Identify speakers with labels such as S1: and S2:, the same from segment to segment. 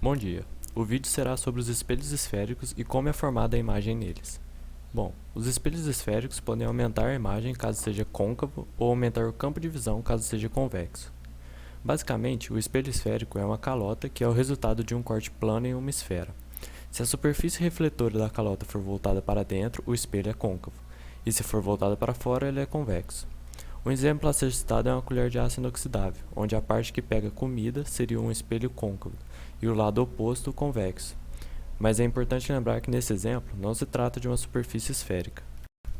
S1: Bom dia. O vídeo será sobre os espelhos esféricos e como é formada a imagem neles. Bom, os espelhos esféricos podem aumentar a imagem caso seja côncavo ou aumentar o campo de visão caso seja convexo. Basicamente, o espelho esférico é uma calota que é o resultado de um corte plano em uma esfera. Se a superfície refletora da calota for voltada para dentro, o espelho é côncavo, e se for voltada para fora, ele é convexo. Um exemplo a ser citado é uma colher de aço inoxidável, onde a parte que pega comida seria um espelho côncavo e o lado oposto convexo. Mas é importante lembrar que nesse exemplo não se trata de uma superfície esférica.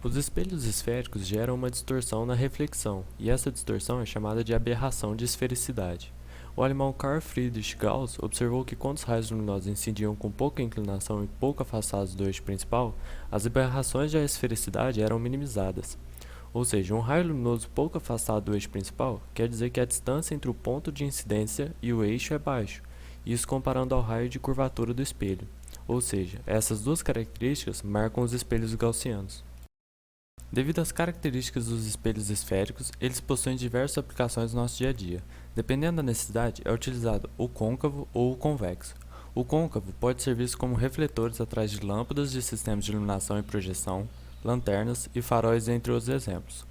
S1: Os espelhos esféricos geram uma distorção na reflexão, e essa distorção é chamada de aberração de esfericidade. O alemão Carl Friedrich Gauss observou que quando os raios luminosos incidiam com pouca inclinação e pouco afastados do eixo principal, as aberrações da esfericidade eram minimizadas. Ou seja, um raio luminoso pouco afastado do eixo principal quer dizer que a distância entre o ponto de incidência e o eixo é baixo, isso comparando ao raio de curvatura do espelho. Ou seja, essas duas características marcam os espelhos gaussianos. Devido às características dos espelhos esféricos, eles possuem diversas aplicações no nosso dia a dia. Dependendo da necessidade, é utilizado o côncavo ou o convexo. O côncavo pode ser visto como refletores atrás de lâmpadas de sistemas de iluminação e projeção, lanternas e faróis, entre outros exemplos.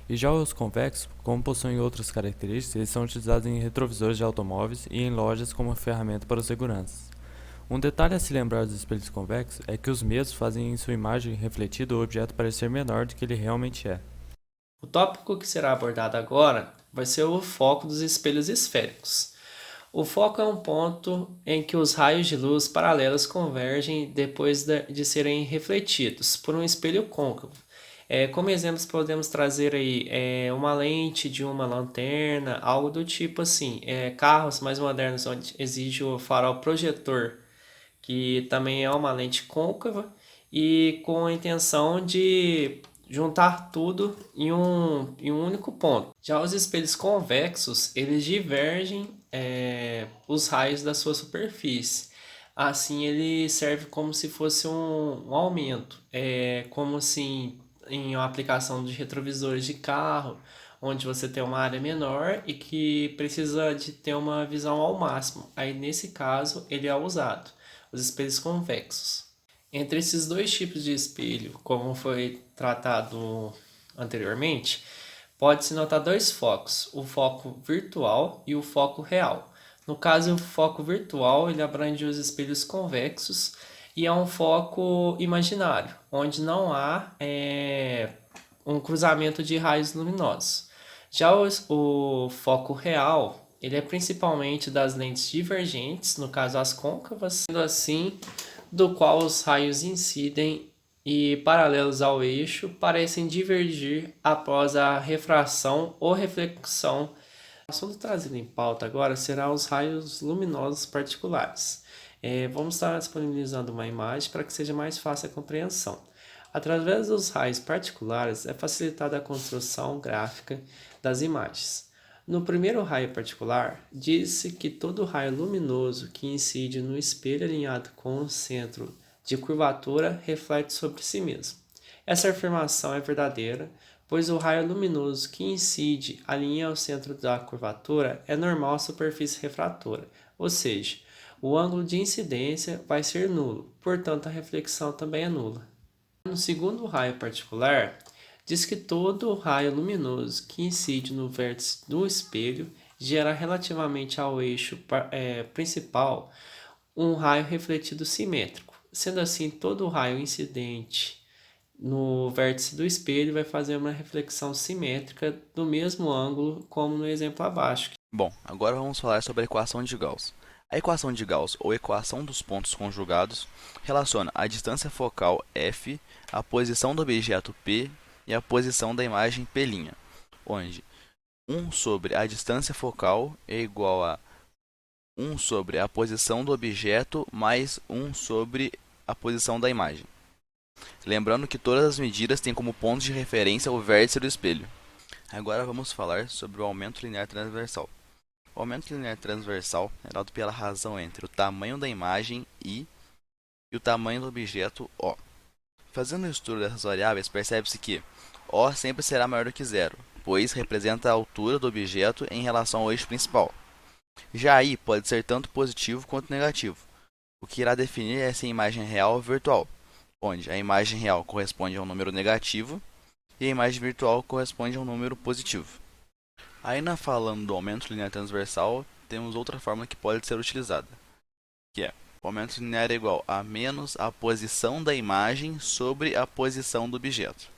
S1: E já os convexos, como possuem outras características, eles são utilizados em retrovisores de automóveis e em lojas como ferramenta para os seguranças. Um detalhe a se lembrar dos espelhos convexos é que os mesmos fazem em sua imagem refletida o objeto parecer menor do que ele realmente é.
S2: O tópico que será abordado agora vai ser o foco dos espelhos esféricos. O foco é um ponto em que os raios de luz paralelos convergem depois de serem refletidos por um espelho côncavo. Como exemplos podemos trazer aí uma lente de uma lanterna, algo do tipo assim, carros mais modernos onde exige o farol projetor, que também é uma lente côncava e com a intenção de juntar tudo em um único ponto. Já os espelhos convexos, eles divergem os raios da sua superfície. Assim, ele serve como se fosse um aumento, como assim em uma aplicação de retrovisores de carro, onde você tem uma área menor e que precisa de ter uma visão ao máximo. Aí, nesse caso, ele é usado, os espelhos convexos. Entre esses dois tipos de espelho, como foi tratado anteriormente, pode-se notar dois focos, o foco virtual e o foco real. No caso, o foco virtual ele abrange os espelhos convexos e é um foco imaginário, onde não há um cruzamento de raios luminosos. Já o foco real, ele é principalmente das lentes divergentes, no caso as côncavas, sendo assim, do qual os raios incidem e, paralelos ao eixo, parecem divergir após a refração ou reflexão. O assunto trazido em pauta agora será os raios luminosos particulares. Vamos estar disponibilizando uma imagem para que seja mais fácil a compreensão. Através dos raios particulares é facilitada a construção gráfica das imagens. No primeiro raio particular, diz-se que todo raio luminoso que incide no espelho alinhado com o centro de curvatura reflete sobre si mesmo. Essa afirmação é verdadeira, pois o raio luminoso que incide alinha ao centro da curvatura é normal à superfície refratora, ou seja, o ângulo de incidência vai ser nulo, portanto a reflexão também é nula. No segundo raio particular, diz que todo raio luminoso que incide no vértice do espelho gera relativamente ao eixo principal um raio refletido simétrico. Sendo assim, todo raio incidente no vértice do espelho vai fazer uma reflexão simétrica do mesmo ângulo, como no exemplo abaixo.
S3: Bom, agora vamos falar sobre a equação de Gauss. A equação de Gauss, ou equação dos pontos conjugados, relaciona a distância focal f, a posição do objeto P e a posição da imagem P', onde 1 sobre a distância focal é igual a 1 sobre a posição do objeto mais 1 sobre a posição da imagem. Lembrando que todas as medidas têm como ponto de referência o vértice do espelho. Agora vamos falar sobre o aumento linear transversal. O aumento linear transversal é dado pela razão entre o tamanho da imagem I e o tamanho do objeto O. Fazendo o estudo dessas variáveis, percebe-se que O sempre será maior do que zero, pois representa a altura do objeto em relação ao eixo principal. Já aí pode ser tanto positivo quanto negativo. O que irá definir é se a imagem é real ou virtual, onde a imagem real corresponde a um número negativo e a imagem virtual corresponde a um número positivo. Ainda falando do aumento linear transversal, temos outra fórmula que pode ser utilizada, que é o aumento linear é igual a menos a posição da imagem sobre a posição do objeto.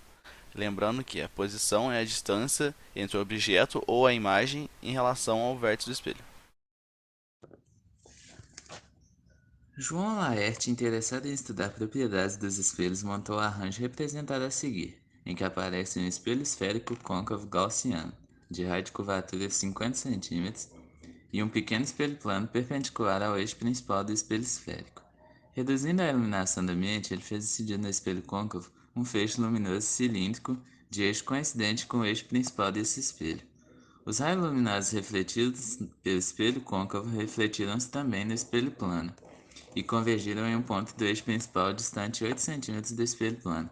S3: Lembrando que a posição é a distância entre o objeto ou a imagem em relação ao vértice do espelho.
S4: João Laerte, interessado em estudar propriedades dos espelhos, montou o arranjo representado a seguir, em que aparece um espelho esférico côncavo gaussiano, de raio de curvatura de 50 cm, e um pequeno espelho plano perpendicular ao eixo principal do espelho esférico. Reduzindo a iluminação do ambiente, ele fez incidir no espelho côncavo um feixe luminoso cilíndrico de eixo coincidente com o eixo principal desse espelho. Os raios luminosos refletidos pelo espelho côncavo refletiram-se também no espelho plano e convergiram em um ponto do eixo principal distante 8 cm do espelho plano.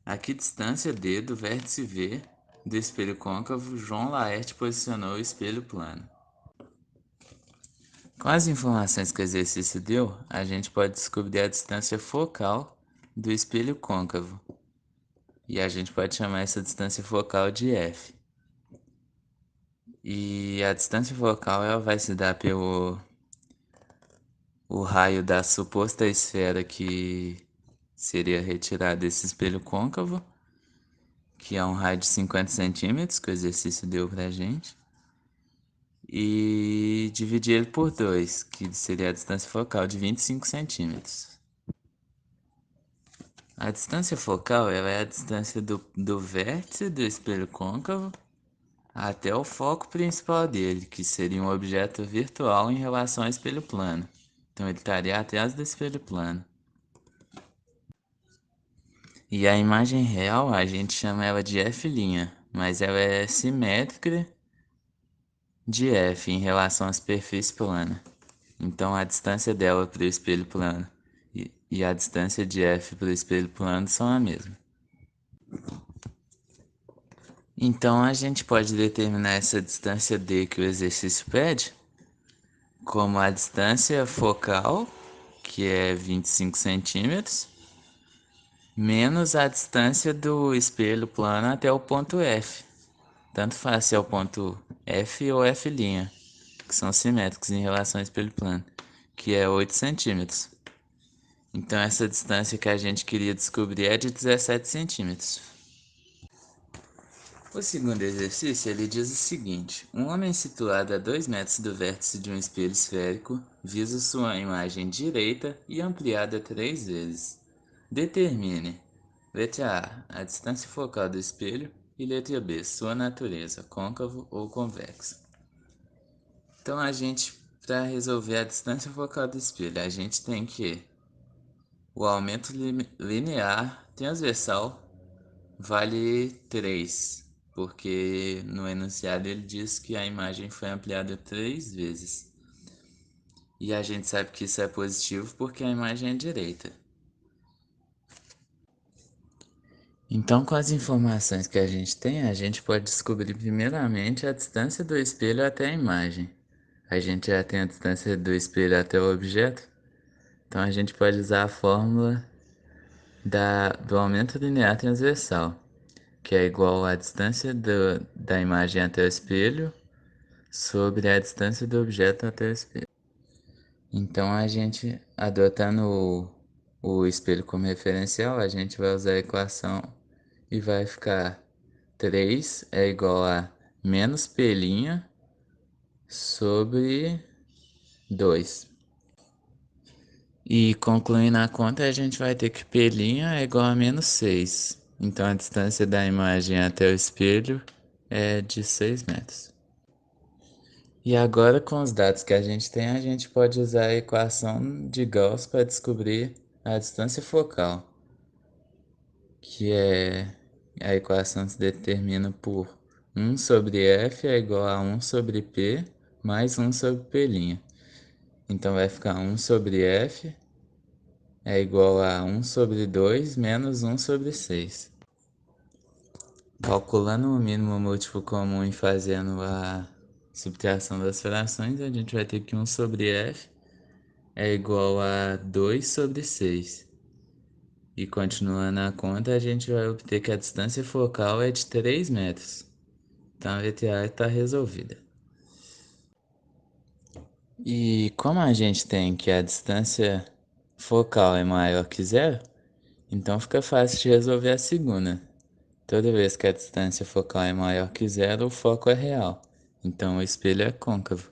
S4: A que distância d do vértice V do espelho côncavo, João Laerte posicionou o espelho plano. Com as informações que o exercício deu, a gente pode descobrir a distância focal do espelho côncavo. E a gente pode chamar essa distância focal de f. E a distância focal ela vai se dar pelo o raio da suposta esfera que seria retirado desse espelho côncavo, que é um raio de 50 centímetros, que o exercício deu pra gente, e dividir ele por 2, que seria a distância focal de 25 centímetros. A distância focal ela é a distância do vértice do espelho côncavo até o foco principal dele, que seria um objeto virtual em relação ao espelho plano. Então ele estaria atrás do espelho plano. E a imagem real a gente chama ela de f', mas ela é simétrica de f em relação à superfície plana. Então a distância dela para o espelho plano e a distância de f para o espelho plano são a mesma. Então a gente pode determinar essa distância d que o exercício pede como a distância focal, que é 25 centímetros, menos a distância do espelho plano até o ponto F. Tanto faz se é o ponto F ou F', que são simétricos em relação ao espelho plano, que é 8 centímetros. Então essa distância que a gente queria descobrir é de 17 centímetros. O segundo exercício ele diz o seguinte: um homem situado a 2 metros do vértice de um espelho esférico visa sua imagem direita e ampliada 3 vezes. Determine, letra A, a distância focal do espelho e letra B, sua natureza, côncavo ou convexo. Então para resolver a distância focal do espelho, a gente tem que o aumento linear transversal vale 3, porque no enunciado ele diz que a imagem foi ampliada 3 vezes. E a gente sabe que isso é positivo porque a imagem é direita. Então, com as informações que a gente tem, a gente pode descobrir primeiramente a distância do espelho até a imagem. A gente já tem a distância do espelho até o objeto, então a gente pode usar a fórmula do aumento linear transversal, que é igual à distância da imagem até o espelho sobre a distância do objeto até o espelho. Então, a gente, adotando o espelho como referencial, a gente vai usar a equação e vai ficar 3 é igual a menos P' sobre 2. E concluindo a conta, a gente vai ter que P' é igual a menos 6. Então a distância da imagem até o espelho é de 6 metros. E agora, com os dados que a gente tem, a gente pode usar a equação de Gauss para descobrir a distância focal, que é a equação se determina por 1 sobre f é igual a 1 sobre p mais 1 sobre p'. Então vai ficar 1 sobre f é igual a 1 sobre 2 menos 1 sobre 6. Calculando o mínimo múltiplo comum e fazendo a Subtração das frações, a gente vai ter que 1 sobre f é igual a 2 sobre 6. E continuando a conta, a gente vai obter que a distância focal é de 3 metros. Então a letra A está resolvida. E como a gente tem que a distância focal é maior que zero, então fica fácil de resolver a segunda. Toda vez que a distância focal é maior que zero, o foco é real. Então o espelho é côncavo.